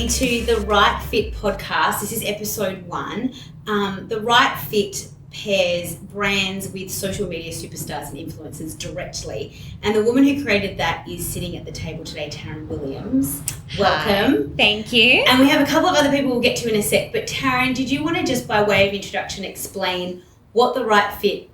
listening to the Right Fit podcast. This is episode 1. The Right Fit pairs brands with social media superstars and influencers directly. And the woman who created that is sitting at the table today, Taryn Williams. Welcome. Hi. Thank you. And we have a couple of other people we'll get to in a sec. But Taryn, did you want to just by way of introduction explain what the Right Fit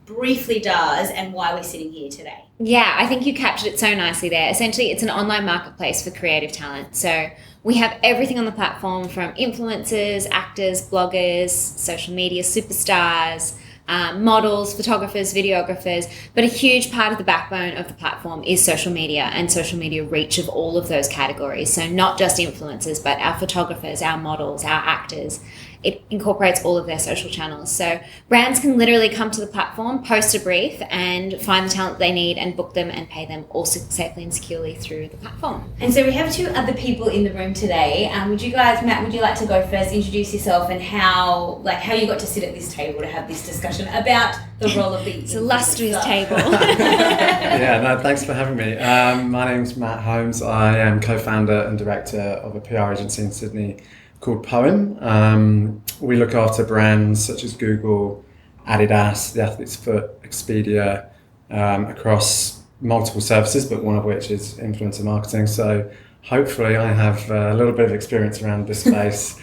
briefly does and why we're sitting here today? Yeah, I think you captured it so nicely there. Essentially, it's an online marketplace for creative talent. So we have everything on the platform from influencers, actors, bloggers, social media superstars, models, photographers, videographers, but a huge part of the backbone of the platform is social media and social media reach of all of those categories. So not just influencers, but our photographers, our models, our actors. It incorporates all of their social channels. So brands can literally come to the platform, post a brief, and find the talent they need and book them and pay them all safely and securely through the platform. And so we have 2 other people in the room today. Would you guys, Matt, would you like to go first, introduce yourself and how you got to sit at this table to have this discussion about the role of the It's a illustrious table. Yeah, no, thanks for having me. My name's Matt Holmes. I am co-founder and director of a PR agency in Sydney called Poem. We look after brands such as Google, Adidas, The Athlete's Foot, Expedia, across multiple services, but one of which is influencer marketing. So hopefully I have a little bit of experience around this space.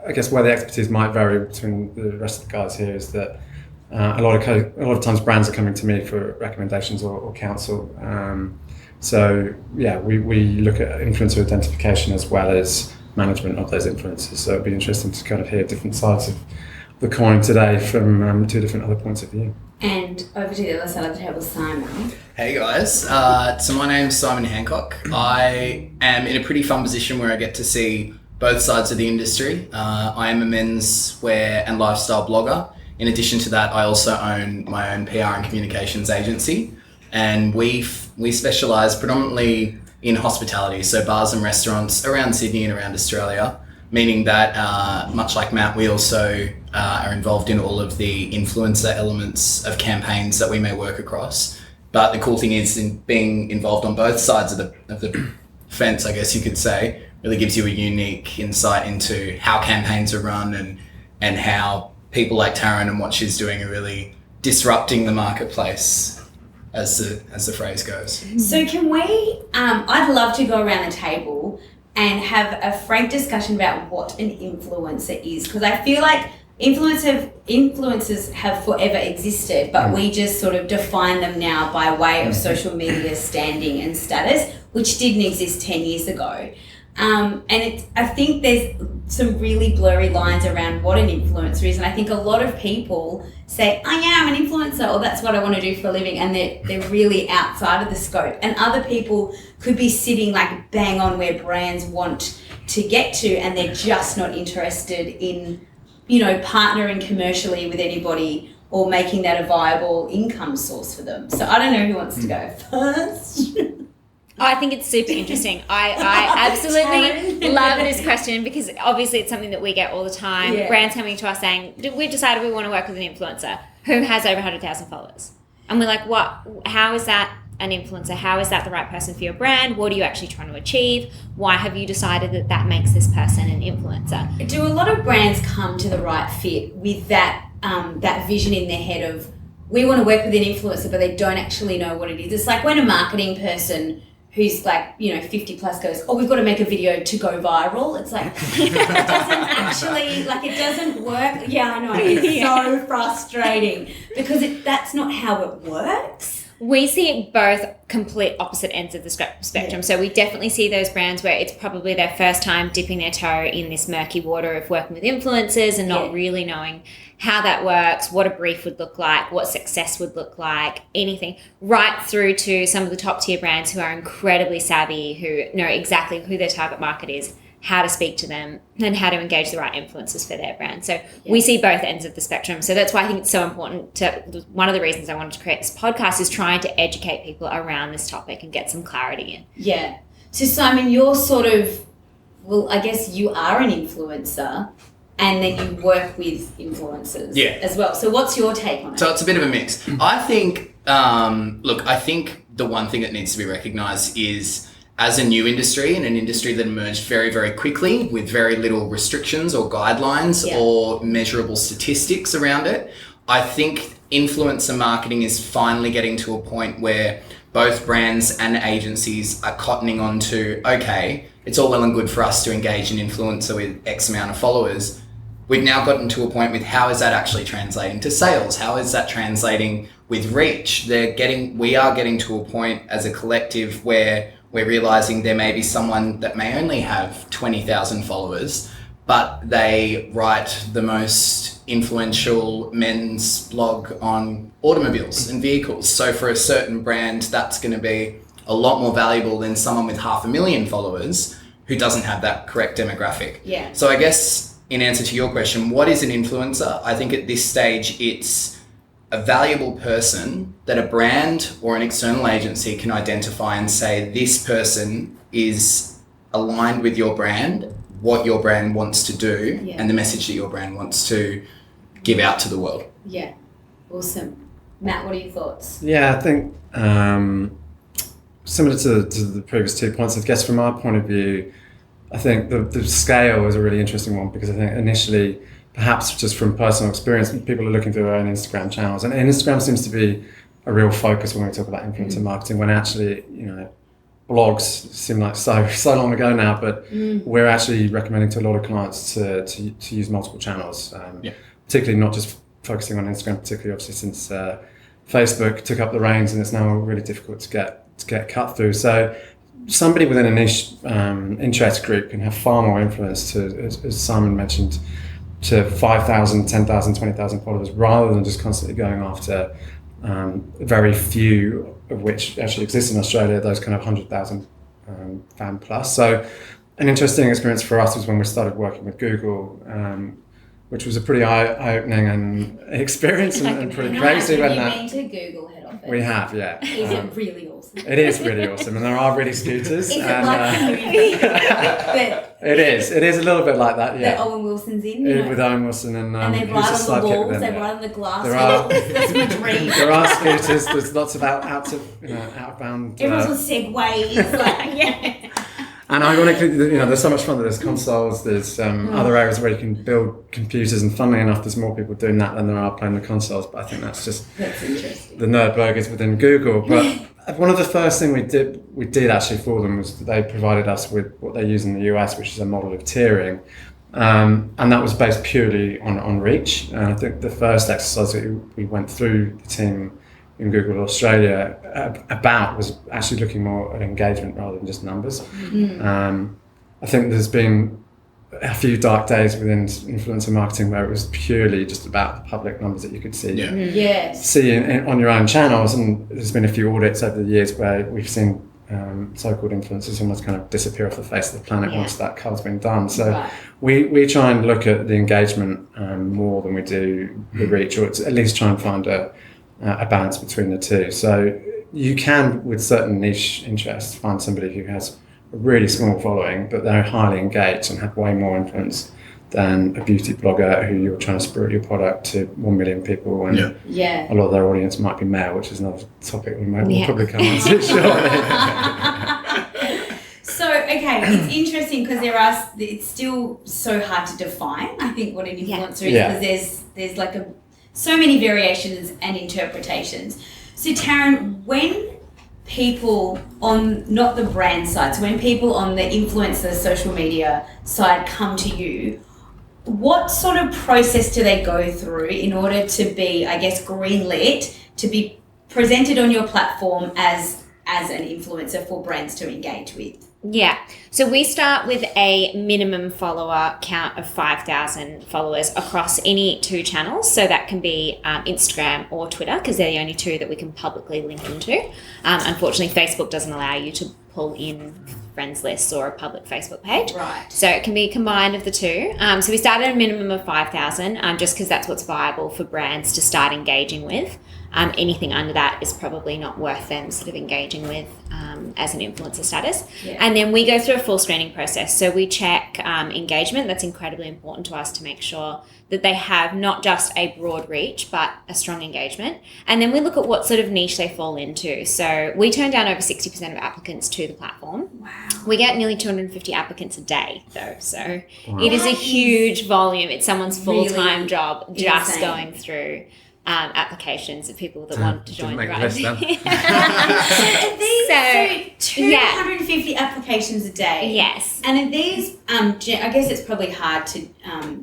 I guess where the expertise might vary between the rest of the guys here is that a lot of times brands are coming to me for recommendations or counsel. So yeah, we look at influencer identification as well as management of those influencers. So it'd be interesting to kind of hear different sides of the coin today from 2 different other points of view. And over to the other side of the table, Simon. Hey guys, so my name's Simon Hancock. I am in a pretty fun position where I get to see both sides of the industry. I am a menswear and lifestyle blogger. In addition to that, I also own my own PR and communications agency. And we specialise predominantly in hospitality, so bars and restaurants around Sydney and around Australia, meaning that much like Matt, we also are involved in all of the influencer elements of campaigns that we may work across. But the cool thing is in being involved on both sides of the fence, I guess you could say, really gives you a unique insight into how campaigns are run and how people like Taryn and what she's doing are really disrupting the marketplace, as the phrase goes. So can we, I'd love to go around the table and have a frank discussion about what an influencer is, because I feel like influencers have forever existed, but we just sort of define them now by way of social media standing and status, which didn't exist 10 years ago. I think there's some really blurry lines around what an influencer is, and I think a lot of people say, oh yeah, I'm an influencer, or that's what I want to do for a living, and they're really outside of the scope. And other people could be sitting like bang on where brands want to get to, and they're just not interested in, partnering commercially with anybody or making that a viable income source for them. So I don't know who wants to go first. I think it's super interesting. I absolutely love this question because obviously it's something that we get all the time. Yeah. Brands coming to us saying, we've decided we want to work with an influencer who has over 100,000 followers. And we're like, what? How is that an influencer? How is that the right person for your brand? What are you actually trying to achieve? Why have you decided that makes this person an influencer? Do a lot of brands come to the Right Fit with that vision in their head of, we want to work with an influencer, but they don't actually know what it is? It's like when a marketing person who's 50 plus goes, oh, we've got to make a video to go viral. It's like, it doesn't work. Yeah, I know. It's so frustrating because that's not how it works. We see both complete opposite ends of the spectrum. Yeah. So we definitely see those brands where it's probably their first time dipping their toe in this murky water of working with influencers and not really knowing how that works, what a brief would look like, what success would look like, anything, right through to some of the top tier brands who are incredibly savvy, who know exactly who their target market is, how to speak to them, and how to engage the right influencers for their brand. So we see both ends of the spectrum. So that's why I think it's so important one of the reasons I wanted to create this podcast is trying to educate people around this topic and get some clarity in. Yeah. So Simon, you're sort of, I guess you are an influencer and then you work with influencers as well. So what's your take on it? So it's a bit of a mix. I think, I think the one thing that needs to be recognised is as a new industry and an industry that emerged very, very quickly with very little restrictions or guidelines or measurable statistics around it, I think influencer marketing is finally getting to a point where both brands and agencies are cottoning on to, okay, it's all well and good for us to engage an influencer with X amount of followers. We've now gotten to a point with how is that actually translating to sales? How is that translating with reach? We are getting to a point as a collective where we're realizing there may be someone that may only have 20,000 followers, but they write the most influential men's blog on automobiles and vehicles. So for a certain brand, that's going to be a lot more valuable than someone with 500,000 followers who doesn't have that correct demographic. Yeah. So I guess in answer to your question, what is an influencer? I think at this stage, it's a valuable person that a brand or an external agency can identify and say, this person is aligned with your brand, what your brand wants to do, and the message that your brand wants to give out to the world. Yeah. Awesome. Matt, what are your thoughts? Yeah, I think similar to the previous 2 points, I guess from our point of view, I think the scale is a really interesting one, because I think initially, perhaps just from personal experience, people are looking through their own Instagram channels, and Instagram seems to be a real focus when we talk about influencer marketing, when actually, blogs seem like so long ago now, but we're actually recommending to a lot of clients to use multiple channels, particularly not just focusing on Instagram, particularly obviously since Facebook took up the reins and it's now really difficult to get cut through. So somebody within a niche interest group can have far more influence to, as Simon mentioned, to 5,000, 10,000, 20,000 followers, rather than just constantly going after very few of which actually exist in Australia, those kind of 100,000 fan plus. So an interesting experience for us was when we started working with Google, which was a pretty eye-opening and experience and pretty crazy. Have you been to Google head office? We have, yeah. Is it really awesome? It is really awesome, and there are really scooters. Is and, it like the movie that it is a little bit like that, yeah. that Owen Wilson's in? With Owen Wilson and and they who's ride a on the sidekick walls, with they them, ride on the glass. There are- That's my dream. There are scooters. There's lots of outbound. Everyone's on segways, like, yeah. And ironically, there's so much fun. There's consoles. There's other areas where you can build computers, and funnily enough, there's more people doing that than there are playing the consoles. But I think that's interesting. The nerd burgers within Google. But one of the first things we did actually for them was they provided us with what they use in the US, which is a model of tiering, and that was based purely on reach. And I think the first exercise that we went through the team in Google Australia about was actually looking more at engagement rather than just numbers. I think there's been a few dark days within influencer marketing where it was purely just about the public numbers that you could see on your own channels, and there's been a few audits over the years where we've seen so-called influencers almost kind of disappear off the face of the planet once that cull's been done. So we try and look at the engagement more than we do the reach, or at least try and find a balance between the two. So you can, with certain niche interests, find somebody who has a really small following, but they're highly engaged and have way more influence than a beauty blogger who you're trying to spread your product to 1 million people, and a lot of their audience might be male, which is another topic we'll probably come on to shortly. So, okay, it's interesting because it's still so hard to define, I think, what an influencer is, because there's like so many variations and interpretations. So Taryn, when people on, not the brand side, so when people on the influencer social media side come to you, what sort of process do they go through in order to be, I guess, greenlit, to be presented on your platform as an influencer for brands to engage with? Yeah. So we start with a minimum follower count of 5,000 followers across any two channels. So that can be Instagram or Twitter, because they're the only two that we can publicly link into. Unfortunately, Facebook doesn't allow you to pull in friends lists or a public Facebook page. Right. So it can be combined of the two. So we started at a minimum of 5,000 just because that's what's viable for brands to start engaging with. Anything under that is probably not worth them sort of engaging with as an influencer status. Yeah. And then we go through a full screening process. So we check engagement. That's incredibly important to us to make sure that they have not just a broad reach, but a strong engagement. And then we look at what sort of niche they fall into. So we turn down over 60% of applicants to the platform. Wow. We get nearly 250 applicants a day, though. So Wow. it is a That is huge volume. It's someone's full-time really job just insane. going through applications of people that want to Didn't join make the the right list then. Are these, So, 250 applications a day. Yes. And are these, I guess it's probably hard to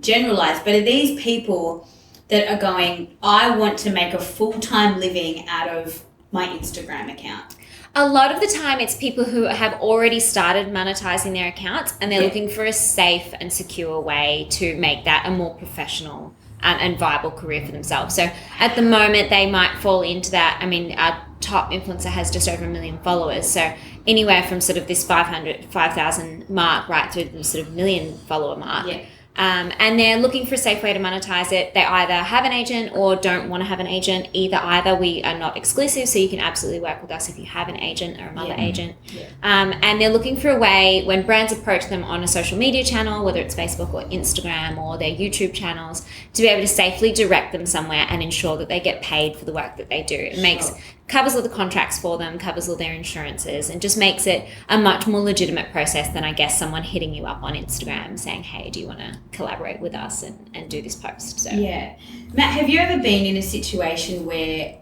generalize, but are these people that are going, I want to make a full-time living out of my Instagram account? A lot of the time it's people who have already started monetizing their accounts and they're looking for a safe and secure way to make that a more professional and viable career for themselves. So at the moment they might fall into that. I mean, our top influencer has just over 1 million followers. So anywhere from sort of this 5,000 mark right through to the sort of 1 million follower mark. Yeah. And they're looking for a safe way to monetize it. They either have an agent or don't want to have an agent. Either we are not exclusive, so you can absolutely work with us if you have an agent or a mother agent. Yeah. And they're looking for a way when brands approach them on a social media channel, whether it's Facebook or Instagram or their YouTube channels, to be able to safely direct them somewhere and ensure that they get paid for the work that they do. It covers all the contracts for them, covers all their insurances, and just makes it a much more legitimate process than, I guess, someone hitting you up on Instagram saying, hey, do you want to collaborate with us and do this post? So Yeah. Matt, have you ever been in a situation where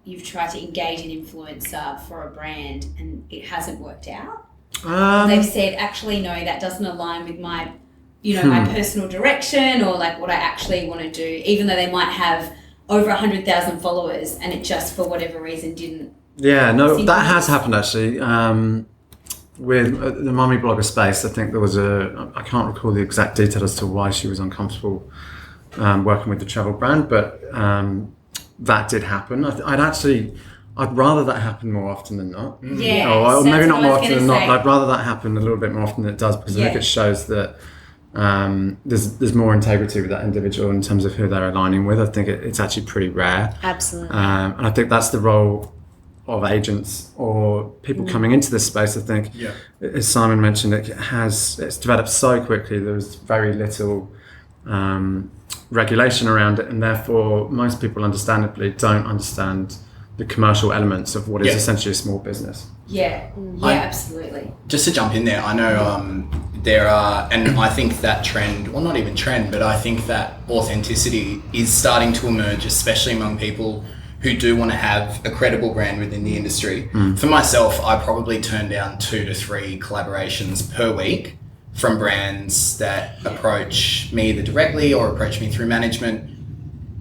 you've tried to engage an influencer for a brand and it hasn't worked out? They've said, actually, no, that doesn't align with my, my personal direction or like what I actually want to do, even though they might have over 100,000 followers and it just for whatever reason didn't. Yeah, no, that has happened actually. With the mummy blogger space, I think there was I can't recall the exact detail as to why she was uncomfortable working with the travel brand, but that did happen. I'd rather that happen more often than not. Yeah. Or maybe not more often than not, say. but I'd rather that happen a little bit more often than it does, because I think it shows that there's more integrity with that individual in terms of who they're aligning with. I think it's actually pretty rare. absolutely. And I think that's the role of agents or people coming into this space. I think, as Simon mentioned, it's developed so quickly. There's very little regulation around it, and therefore most people understandably don't understand the commercial elements of what is essentially a small business. Yeah, absolutely. Just to jump in there, I know there are, and I think that trend, well, not even trend, but I think that authenticity is starting to emerge, especially among people who do want to have a credible brand within the industry. For myself, I probably turn down 2 to 3 collaborations per week from brands that approach me either directly or approach me through management,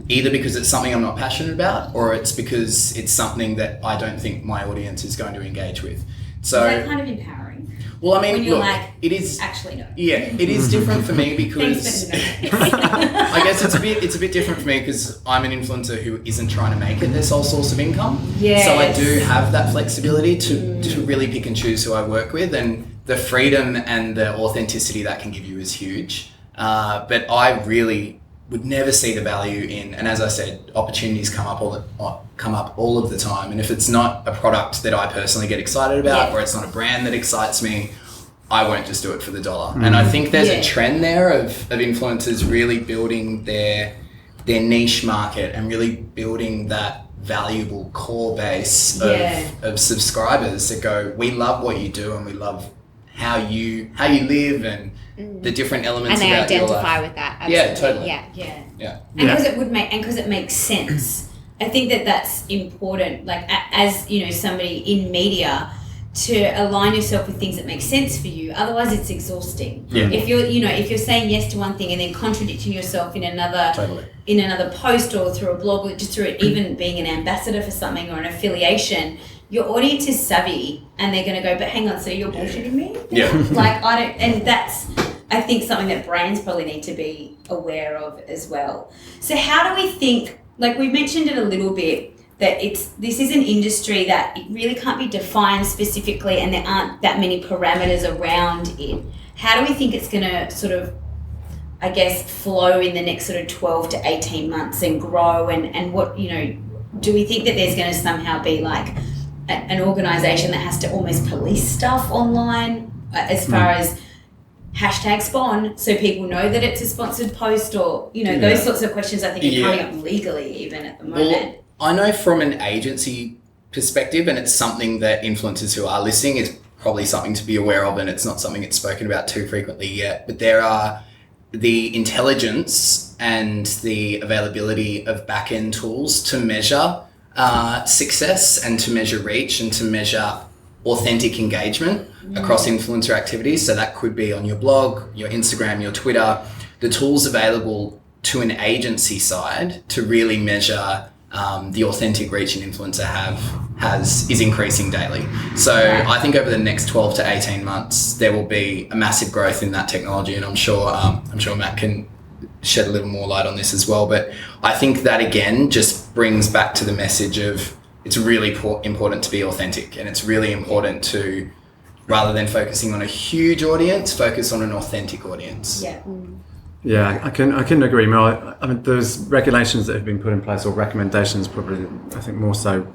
either because it's something I'm not passionate about or it's because it's something that I don't think my audience is going to engage with. So, Is that kind of empowering? well, I mean, When you're look, like, it is. Actually, no. Yeah, it is different for me because Thanks, I guess it's a bit different for me because I'm an influencer who isn't trying to make it their sole source of income. Yes. So I do have that flexibility to really pick and choose who I work with, and the freedom and the authenticity that can give you is huge. But I really would never see the value in, and as I said, opportunities come up all of the time. And if it's not a product that I personally get excited about, or it's not a brand that excites me, I won't just do it for the dollar. And I think there's a trend there of influencers really building their niche market and really building that valuable core base of subscribers that go, we love what you do and we love how you live and the different elements and they about your identify life. with that. Absolutely. Yeah, totally. Yeah. And because it would make, and because it makes sense. I think that's important. Like as somebody in media, to align yourself with things that make sense for you. Otherwise, it's exhausting. Yeah. If you're saying yes to one thing and then contradicting yourself in another post or through a blog or just through it, even being an ambassador for something or an affiliation, your audience is savvy and they're going to go, but hang on, so you're bullshitting me? Yeah. Like and that's, I think, something that brands probably need to be aware of as well. So how do we think, like we mentioned it a little bit, that this is an industry that it really can't be defined specifically, and there aren't that many parameters around it. How do we think it's going to sort of, I guess, flow in the next sort of 12 to 18 months and grow, and what, do we think that there's going to somehow be like an organisation that has to almost police stuff online as far as hashtag spawn, so people know that it's a sponsored post, or those sorts of questions I think are coming up legally even at the moment. Well, I know from an agency perspective, and it's something that influencers who are listening is probably something to be aware of, and it's not something that's spoken about too frequently yet, but there are the intelligence and the availability of back-end tools to measure success and to measure reach and to measure authentic engagement across influencer activities. So that could be on your blog, your Instagram, your Twitter. The tools available to an agency side to really measure the authentic reach an influencer is increasing daily. So I think over the next 12 to 18 months there will be a massive growth in that technology, and I'm sure Matt can shed a little more light on this as well. But I think that again just brings back to the message of it's really important to be authentic, and it's really important to, rather than focusing on a huge audience, focus on an authentic audience. Yeah. Yeah, I can agree more. I mean, there's regulations that have been put in place, or recommendations, probably, I think more so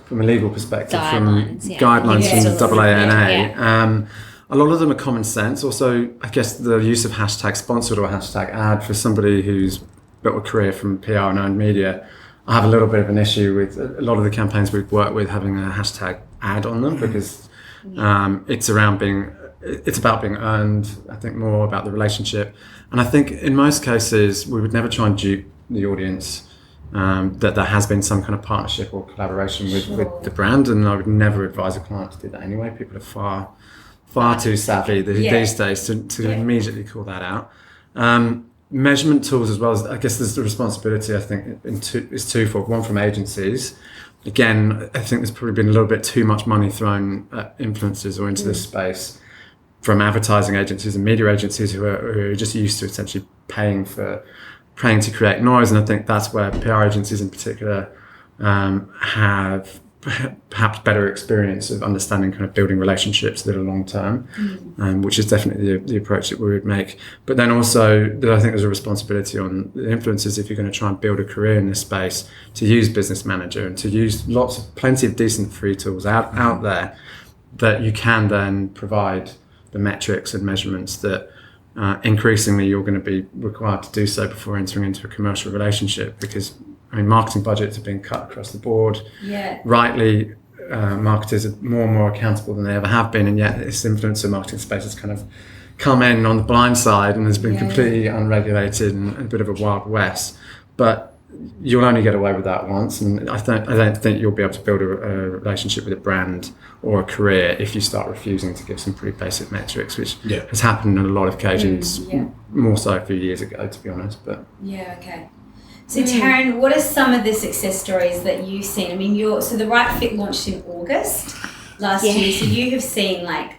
from a legal perspective, guidelines from AANA. A lot of them are common sense. Also, I guess the use of hashtag sponsored or hashtag ad for somebody who's built a career from PR and earned media, I have a little bit of an issue with a lot of the campaigns we've worked with having a hashtag ad on them, because it's about being earned, I think more about the relationship. And I think in most cases, we would never try and dupe the audience, that there has been some kind of partnership or collaboration with the brand. And I would never advise a client to do that anyway. People are far too savvy these days to immediately call that out. Measurement tools as well, as I guess there's the responsibility, I think, is twofold. One from agencies. Again, I think there's probably been a little bit too much money thrown at influencers or into this space from advertising agencies and media agencies who are just used to essentially paying to create noise. And I think that's where PR agencies in particular have perhaps better experience of understanding kind of building relationships that are long term, which is definitely the approach that we would make. But then also, I think there's a responsibility on the influencers, if you're going to try and build a career in this space, to use Business Manager and to use plenty of decent free tools out there that you can then provide the metrics and measurements that increasingly you're going to be required to do so before entering into a commercial relationship, because marketing budgets have been cut across the board. Yeah. Rightly, marketers are more and more accountable than they ever have been, and yet this influencer marketing space has kind of come in on the blind side and has been completely unregulated and a bit of a wild west. But you'll only get away with that once, and I don't think you'll be able to build a relationship with a brand or a career if you start refusing to give some pretty basic metrics, which has happened on a lot of occasions, more so a few years ago, to be honest. But okay. So Taryn, what are some of the success stories that you've seen? I mean, the Right Fit launched in August last year, so you have seen like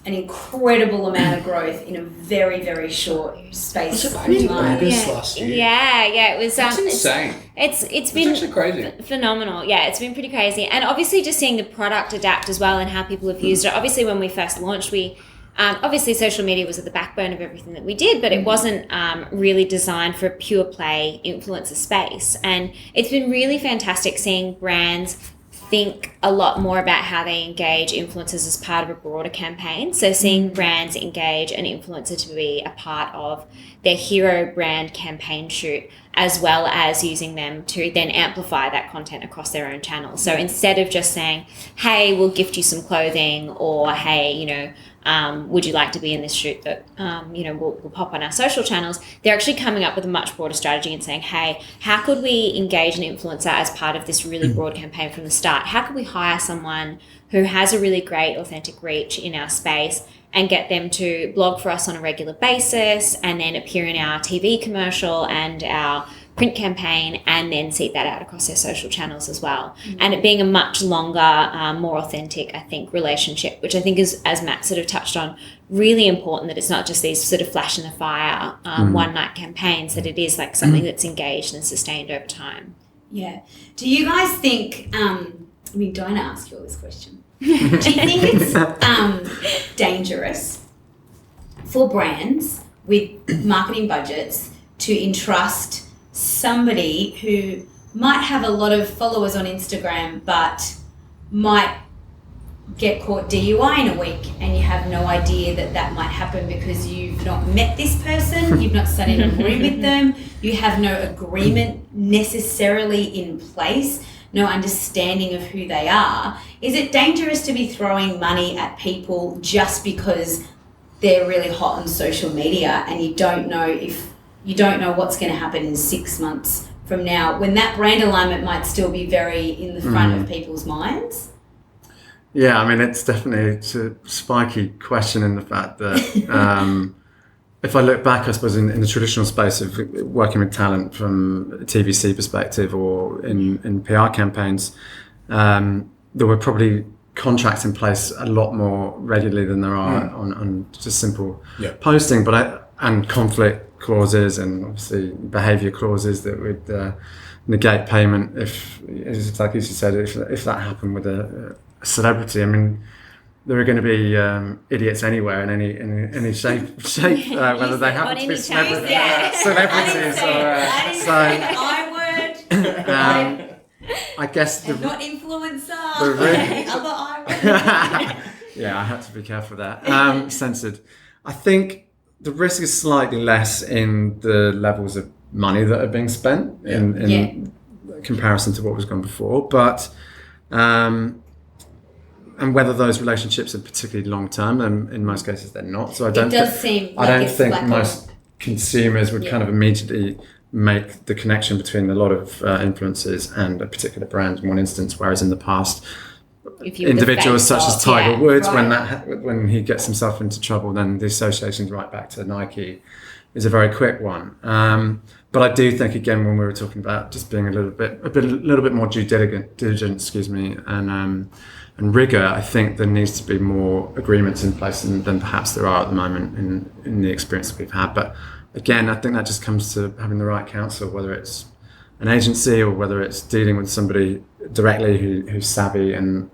an incredible amount of growth in a very, very short space of time. Last year. Yeah, it was. That's insane. It's been actually crazy. Phenomenal. Yeah, it's been pretty crazy, and obviously just seeing the product adapt as well and how people have used it. Obviously, when we first launched, we. Obviously, social media was at the backbone of everything that we did, but it wasn't really designed for a pure play influencer space. And it's been really fantastic seeing brands think a lot more about how they engage influencers as part of a broader campaign. So seeing brands engage an influencer to be a part of their hero brand campaign shoot, as well as using them to then amplify that content across their own channels. So instead of just saying, hey, we'll gift you some clothing, or hey, would you like to be in this shoot that, we'll pop on our social channels, they're actually coming up with a much broader strategy and saying, hey, how could we engage an influencer as part of this really broad campaign from the start? How could we hire someone who has a really great authentic reach in our space and get them to blog for us on a regular basis and then appear in our TV commercial and our print campaign, and then seed that out across their social channels as well. And it being a much longer, more authentic, I think, relationship, which I think is, as Matt sort of touched on, really important, that it's not just these sort of flash in the fire one night campaigns, that it is like something that's engaged and sustained over time. Yeah. Do you guys think, don't ask you all this question. Do you think it's dangerous for brands with marketing budgets to entrust somebody who might have a lot of followers on Instagram but might get caught DUI in a week, and you have no idea that might happen because you've not met this person, you've not sat in a room with them, you have no agreement necessarily in place, no understanding of who they are? Is it dangerous to be throwing money at people just because they're really hot on social media and you don't know what's going to happen in 6 months from now, when that brand alignment might still be very in the front of people's minds? Yeah, I mean, it's definitely a spiky question in the fact that if I look back, I suppose, in the traditional space of working with talent from a TVC perspective or in PR campaigns, there were probably contracts in place a lot more regularly than there are on just simple posting, and conflict clauses and obviously behaviour clauses that would negate payment if, like you said, if that happened with a celebrity. I mean, there are going to be idiots anywhere in any shape whether they happen to be celebrities or I guess not influencer. The other I word. Yeah, I had to be careful with that. Censored. I think the risk is slightly less in the levels of money that are being spent in comparison to what was gone before, but and whether those relationships are particularly long term, and in most cases they're not. So I don't think most consumers would kind of immediately make the connection between a lot of influencers and a particular brand in one instance, whereas in the past, individuals such as Tiger Woods, when he gets himself into trouble, then the association's right back to Nike is a very quick one. But I do think, again, when we were talking about just being a little bit more due diligence, and rigor, I think there needs to be more agreements in place than perhaps there are at the moment in the experience that we've had. But again, I think that just comes to having the right counsel, whether it's an agency or whether it's dealing with somebody directly who's savvy. And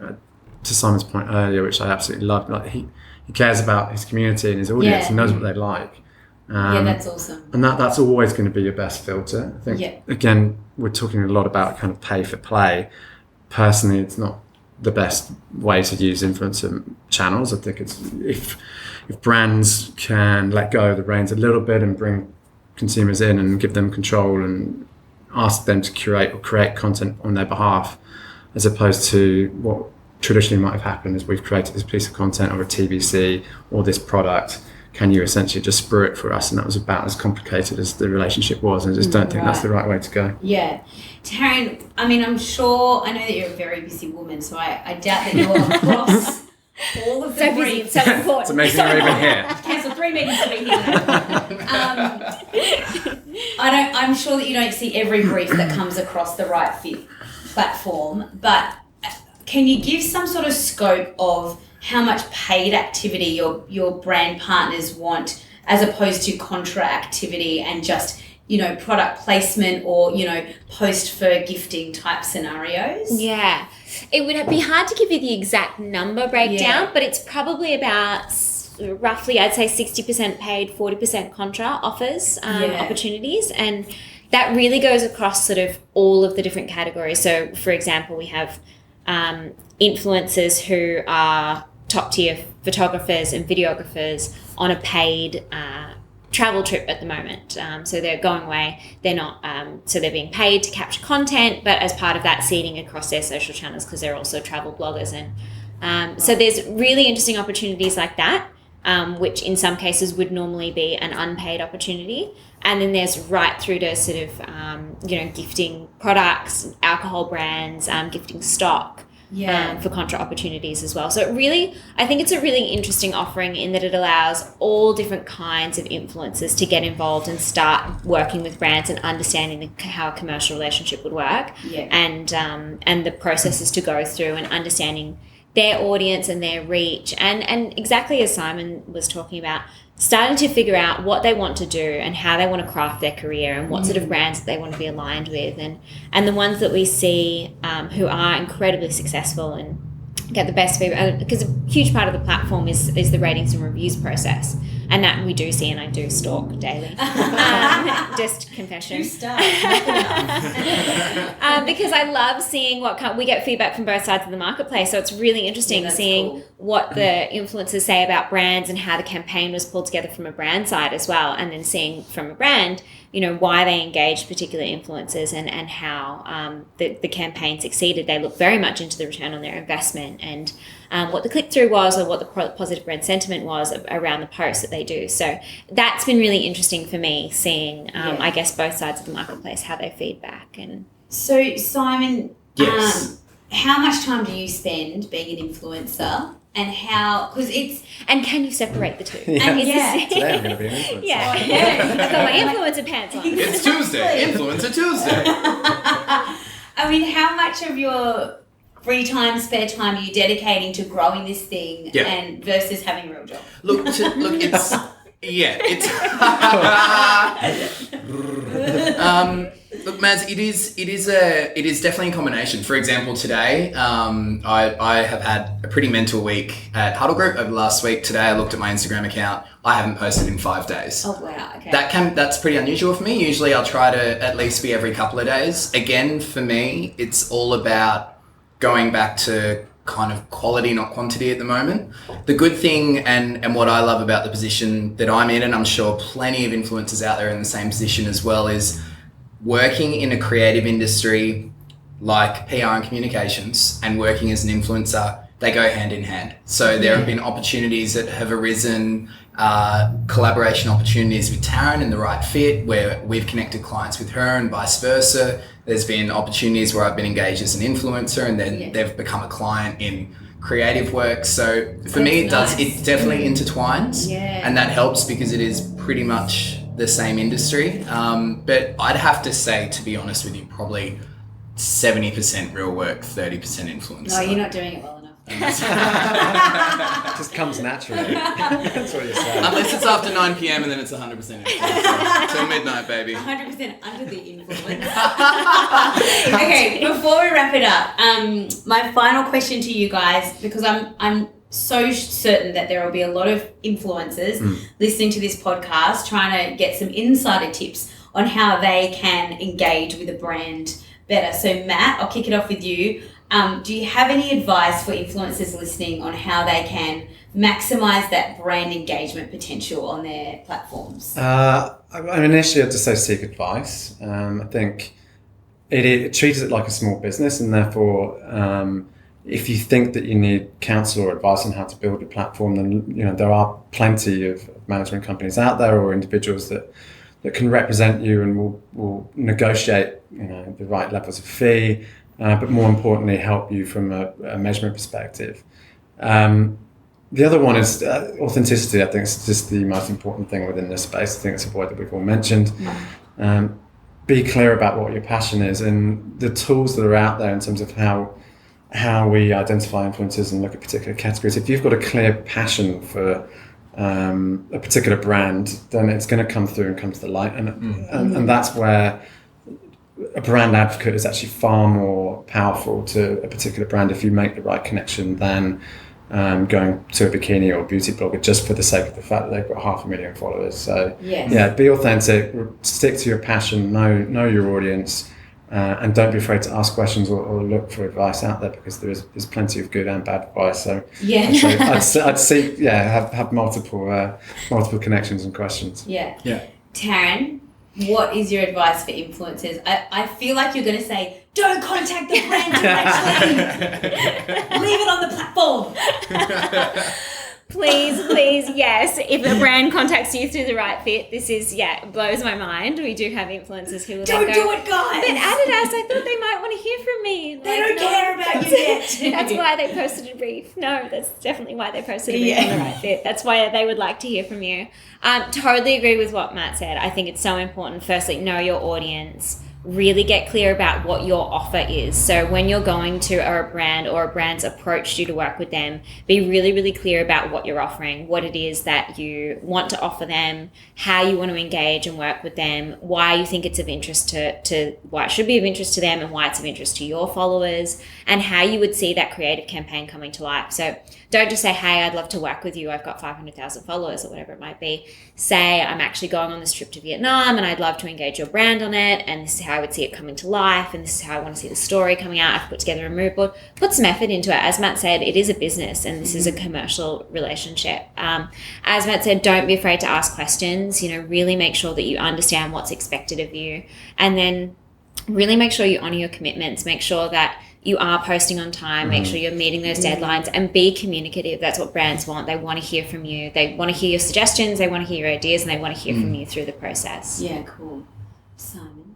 to Simon's point earlier, which I absolutely love, like he cares about his community and his audience and knows what they like. That's awesome. And that's always going to be your best filter. I think, again, we're talking a lot about kind of pay for play. Personally, it's not the best way to use influencer channels. I think it's if brands can let go of the reins a little bit and bring consumers in and give them control and ask them to curate or create content on their behalf, as opposed to what traditionally might have happened is we've created this piece of content or a TVC or this product. Can you essentially just sprue it for us? And that was about as complicated as the relationship was. And I just don't think that's the right way to go. Yeah. Taryn, I mean, I know that you're a very busy woman, so I doubt that you're across all of the briefs. So important. It's amazing you're even here. Cancel 3 meetings to be here. I'm sure that you don't see every brief that comes across the Right Fit platform, but can you give some sort of scope of how much paid activity your brand partners want, as opposed to contra activity and just, product placement or, post for gifting type scenarios? Yeah. It would be hard to give you the exact number breakdown, but it's probably about roughly, I'd say 60% paid, 40% contra offers, opportunities. And that really goes across sort of all of the different categories. So, for example, we have influencers who are top tier photographers and videographers on a paid travel trip at the moment. So they're going away. They're not, so they're being paid to capture content, but as part of that, seeding across their social channels because they're also travel bloggers. And so there's really interesting opportunities like that, which in some cases would normally be an unpaid opportunity. And then there's right through to sort of, gifting products, alcohol brands, gifting stock. For contra opportunities as well. So I think it's a really interesting offering in that it allows all different kinds of influencers to get involved and start working with brands and understanding how a commercial relationship would work, and the processes to go through and understanding their audience and their reach. And exactly as Simon was talking about, starting to figure out what they want to do and how they want to craft their career and what sort of brands that they want to be aligned with, and the ones that we see who are incredibly successful and get the best feedback, because a huge part of the platform is the ratings and reviews process, and that we do see, and I do stalk daily. Just confession. 2 stars. Because I love seeing we get feedback from both sides of the marketplace, so it's really interesting seeing what the influencers say about brands and how the campaign was pulled together from a brand side as well, and then seeing from a brand, why they engaged particular influencers and how the campaign succeeded. They look very much into the return on their investment and what the click-through was, or what the positive brand sentiment was around the posts that they do. So that's been really interesting for me, seeing, I guess, both sides of the marketplace, how they feed back. And so, Simon, Yes. How much time do you spend being an influencer? And how, because it's... And can you separate the two? Yeah. Yeah. Today I'm going to be an influencer. Yeah. Oh, yeah. I've got my influencer pants on. It's Tuesday. Influencer Tuesday. I mean, how much of your free time, spare time are you dedicating to growing this thing and versus having a real job? Look, it's... Yeah, it's... Look, Maz, it is definitely a combination. For example, today, I have had a pretty mental week at Huddle Group over the last week. Today, I looked at my Instagram account. I haven't posted in 5 days. Oh, wow, okay. That's pretty unusual for me. Usually, I'll try to at least be every couple of days. Again, for me, it's all about going back to kind of quality, not quantity at the moment. The good thing and what I love about the position that I'm in, and I'm sure plenty of influencers out there in the same position as well, is working in a creative industry like PR and communications and working as an influencer. They go hand in hand. So there have been opportunities that have arisen, collaboration opportunities with Taryn and therightfit, where we've connected clients with her and vice versa. There's been opportunities where I've been engaged as an influencer and then they've become a client in creative work. So for me, it definitely intertwines, and that helps because it is pretty much the same industry. But I'd have to say, to be honest with you, probably 70% real work, 30% influencer. No, you're not doing it well enough. It just comes naturally. That's what you say. Unless it's after 9 p.m. and then it's 100% influencer. Till midnight, baby. 100% under the influence. Okay, before we wrap it up, my final question to you guys, because I'm so certain that there will be a lot of influencers listening to this podcast trying to get some insider tips on how they can engage with a brand better. So Matt, I'll kick it off with you. Do you have any advice for influencers listening on how they can maximize that brand engagement potential on their platforms? Initially, I'd just say seek advice. I think it treats it like a small business, and therefore, if you think that you need counsel or advice on how to build a platform, then there are plenty of management companies out there or individuals that can represent you and will negotiate the right levels of fee. But more importantly, help you from a measurement perspective. The other one is authenticity. I think it's just the most important thing within this space. I think it's a word that we've all mentioned. Be clear about what your passion is, and the tools that are out there in terms of how we identify influencers and look at particular categories. If you've got a clear passion for a particular brand, then it's going to come through and come to the light. And that's where a brand advocate is actually far more powerful to a particular brand if you make the right connection than going to a bikini or beauty blogger just for the sake of the fact that they've got 500,000 followers. So be authentic, stick to your passion, know your audience, and don't be afraid to ask questions or look for advice out there, because there's plenty of good and bad advice. So I'd seek have multiple connections and questions. Taryn, what is your advice for influencers? I feel like you're going to say, don't contact the brand directly. Leave it on the platform. Please, yes. If a brand contacts you through therightfit, this is, it blows my mind. We do have influencers who will Don't go, do it, guys. But Adidas, I thought they might want to hear from me. They don't care about you yet. That's why they posted a brief. No, that's definitely why they posted a brief on therightfit. That's why they would like to hear from you. Totally agree with what Matt said. I think it's so important. Firstly, know your audience. really get clear about what your offer is. So when you're going to a brand or a brand's approached you to work with them, be really, really clear about what you're offering, what it is that you want to offer them, how you want to engage and work with them, why you think it's of interest to why it should be of interest to them and why it's of interest to your followers, and how you would see that creative campaign coming to life. So don't just say, hey, I'd love to work with you, I've got 500,000 followers or whatever it might be. Say, I'm actually going on this trip to Vietnam and I'd love to engage your brand on it, and this is how I would see it coming to life, and this is how I want to see the story coming out. I've put together a mood board. Put some effort into it. As Matt said, it is a business and this is a commercial relationship. As Matt said, don't be afraid to ask questions. Really make sure that you understand what's expected of you, and then really make sure you honor your commitments. Make sure that you are posting on time, make sure you're meeting those deadlines, and be communicative. That's what brands want. They want to hear from you. They want to hear your suggestions, they want to hear your ideas, and they want to hear from you through the process. Yeah, cool. Simon?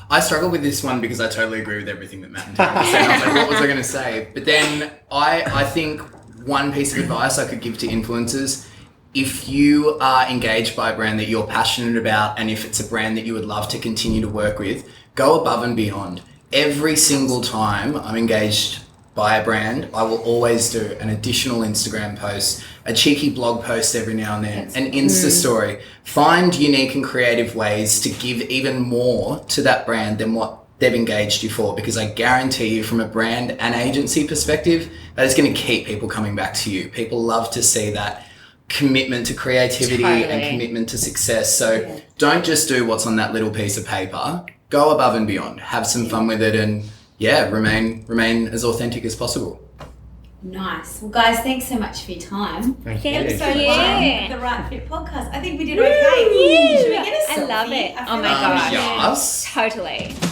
I struggle with this one because I totally agree with everything that Matt and Taryn said. I was like, what was I going to say? But then I think one piece of advice I could give to influencers, if you are engaged by a brand that you're passionate about, and if it's a brand that you would love to continue to work with, go above and beyond. Every single time I'm engaged by a brand, I will always do an additional Instagram post, a cheeky blog post every now and then, an Insta story. Find unique and creative ways to give even more to that brand than what they've engaged you for, because I guarantee you, from a brand and agency perspective, that is going to keep people coming back to you. People love to see that commitment to creativity and commitment to success. So don't just do what's on that little piece of paper. Go above and beyond, have some fun with it, and remain as authentic as possible. Nice. Well, guys, thanks so much for your time. Thank Thanks you. so much. The Right Fit podcast. I think we did okay. Should we get a selfie? I love it. Oh my I feel like gosh. we should. Yes. Totally.